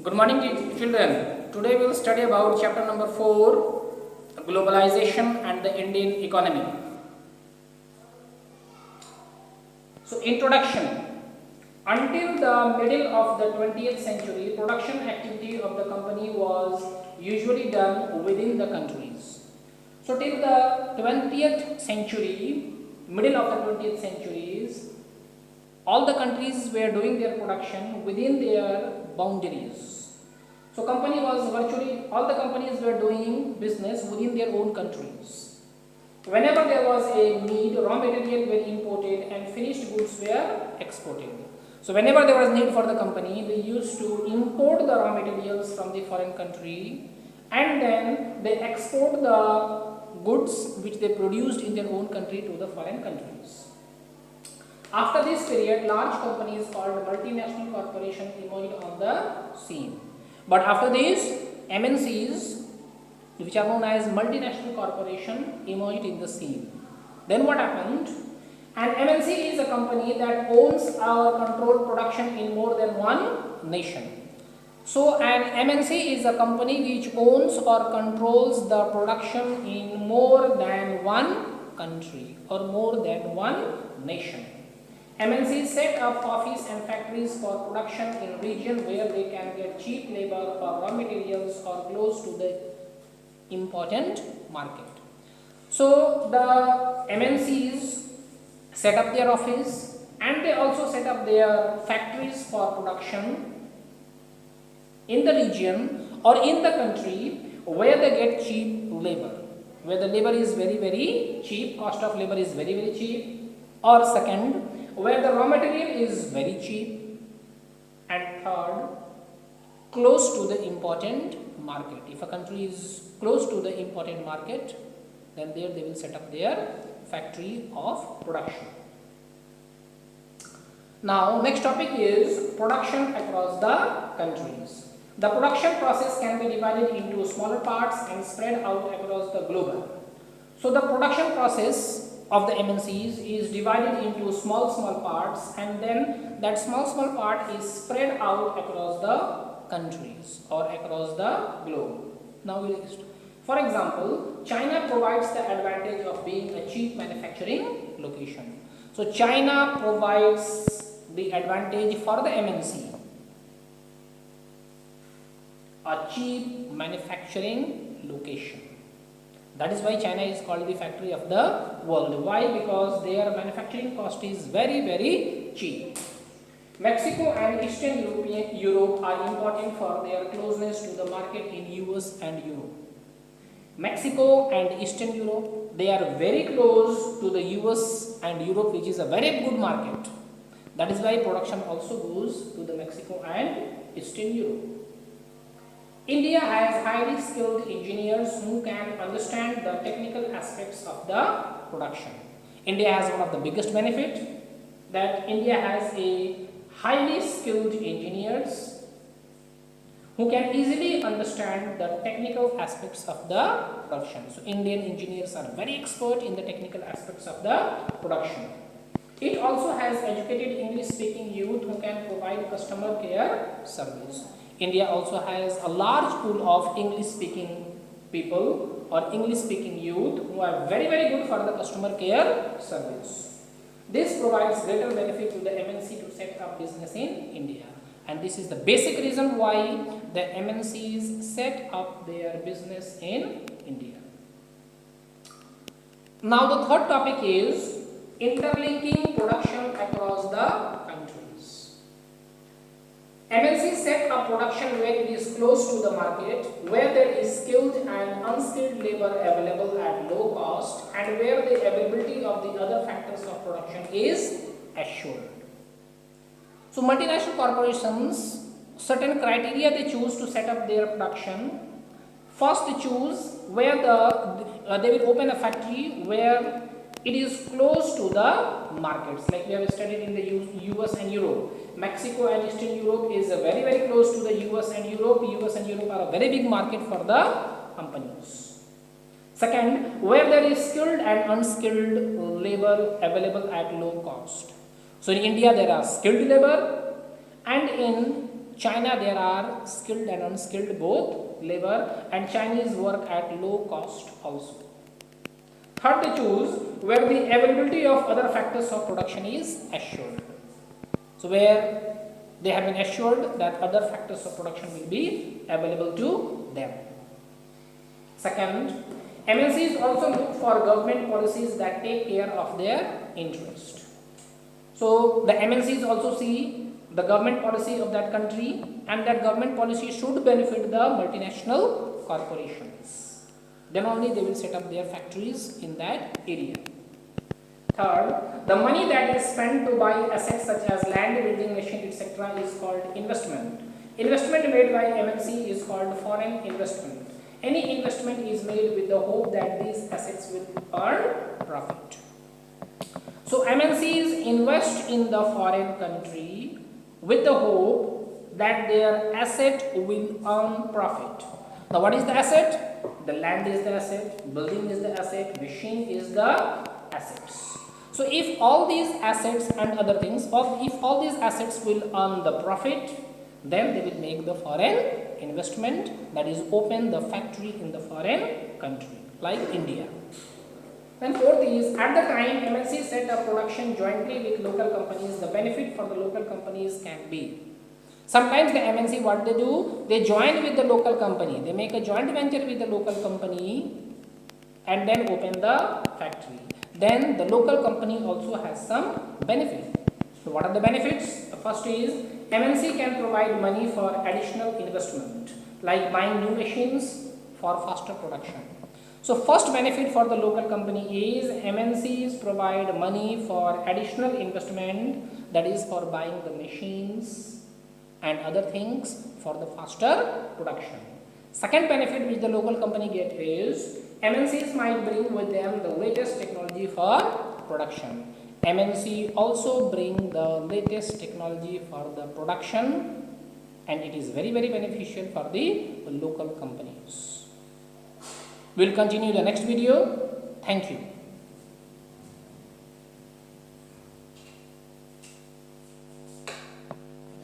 Good morning, children. Today we will study about chapter number 4, globalization and the Indian economy. So, introduction. Until the middle of the 20th century, production activity of the company was usually done within the countries. So, till the 20th century, middle of the 20th centuries, all the countries were doing their production within their boundaries. So company was virtually, all the companies were doing business within their own countries. Whenever there was a need, raw material were imported and finished goods were exported. So whenever there was need for the company, they used to import the raw materials from the foreign country and then they export the goods which they produced in their own country to the foreign countries. After this period, large companies called multinational corporations emerged on the scene. But after this, MNCs, which are known as multinational corporation, emerged in the scene. Then what happened? An MNC is a company that owns or controls production in more than one nation. So an MNC is a company which owns or controls the production in more than one country or more than one nation. MNCs set up offices and factories for production in region where they can get cheap labor or raw materials or close to the important market. So the MNCs set up their office and they also set up their factories for production in the region or in the country where they get cheap labor, where the labor is very cheap, cost of labor is very cheap, or second, where the raw material is very cheap, and third, close to the important market. If a country is close to the important market, then there they will set up their factory of production. Now next topic is production across the countries. The production process can be divided into smaller parts and spread out across the globe. So the production process of the MNCs is divided into small parts and then that small part is spread out across the countries or across the globe. Now for example, China provides the advantage of being a cheap manufacturing location. So China provides the advantage for the MNC, a cheap manufacturing location. That is why China is called the factory of the world. Why? Because their manufacturing cost is very cheap. Mexico and Eastern Europe are important for their closeness to the market in US and Europe. Mexico and Eastern Europe, they are very close to the US and Europe, which is a very good market. That is why production also goes to the Mexico and Eastern Europe. India has highly skilled engineers who can understand the technical aspects of the production. India has one of the biggest benefits that India has a highly skilled engineers who can easily understand the technical aspects of the production. So Indian engineers are very expert in the technical aspects of the production. It also has educated English speaking youth who can provide customer care service. India also has a large pool of English speaking people or English speaking youth who are very good for the customer care service. This provides greater benefit to the MNC to set up business in India, and this is the basic reason why the MNCs set up their business in India. Now the third topic is interlinking production across the countries. MNCs set up production where it is close to the market, where there is skilled and unskilled labor available at low cost, and where the availability of the other factors of production is assured. So multinational corporations, certain criteria they choose to set up their production. First they choose where they will open a factory where it is close to the markets, like we have studied in the US and Europe. Mexico and Eastern Europe is very close to the US and Europe. US and Europe are a very big market for the companies. Second, where there is skilled and unskilled labor available at low cost. So in India there are skilled labor and in China there are skilled and unskilled both labor, and Chinese work at low cost also. Third, they choose where the availability of other factors of production is assured. So where they have been assured that other factors of production will be available to them. Second, MNCs also look for government policies that take care of their interest. So the MNCs also see the government policy of that country, and that government policy should benefit the multinational corporations. Then only they will set up their factories in that area. Third, the money that is spent to buy assets such as land, building, machine, etc. is called investment. Investment made by MNC is called foreign investment. Any investment is made with the hope that these assets will earn profit. So MNCs invest in the foreign country with the hope that their asset will earn profit. Now what is the asset? The land is the asset, building is the asset, machine is the assets. So if all these assets and other things, or if all these assets will earn the profit, then they will make the foreign investment, that is open the factory in the foreign country like India. Then fourth is, at the time MNC set up production jointly with local companies, the benefit for the local companies can be. Sometimes the MNC, what they do, they join with the local company, they make a joint venture with the local company and then open the factory. Then the local company also has some benefit. So what are the benefits? The first is, MNC can provide money for additional investment, like buying new machines for faster production. So first benefit for the local company is MNCs provide money for additional investment, that is for buying the machines and other things for the faster production. Second benefit which the local company get is, MNCs might bring with them the latest technology for production. MNC also bring the latest technology for the production, and it is very beneficial for the local companies. We'll continue the next video. Thank you.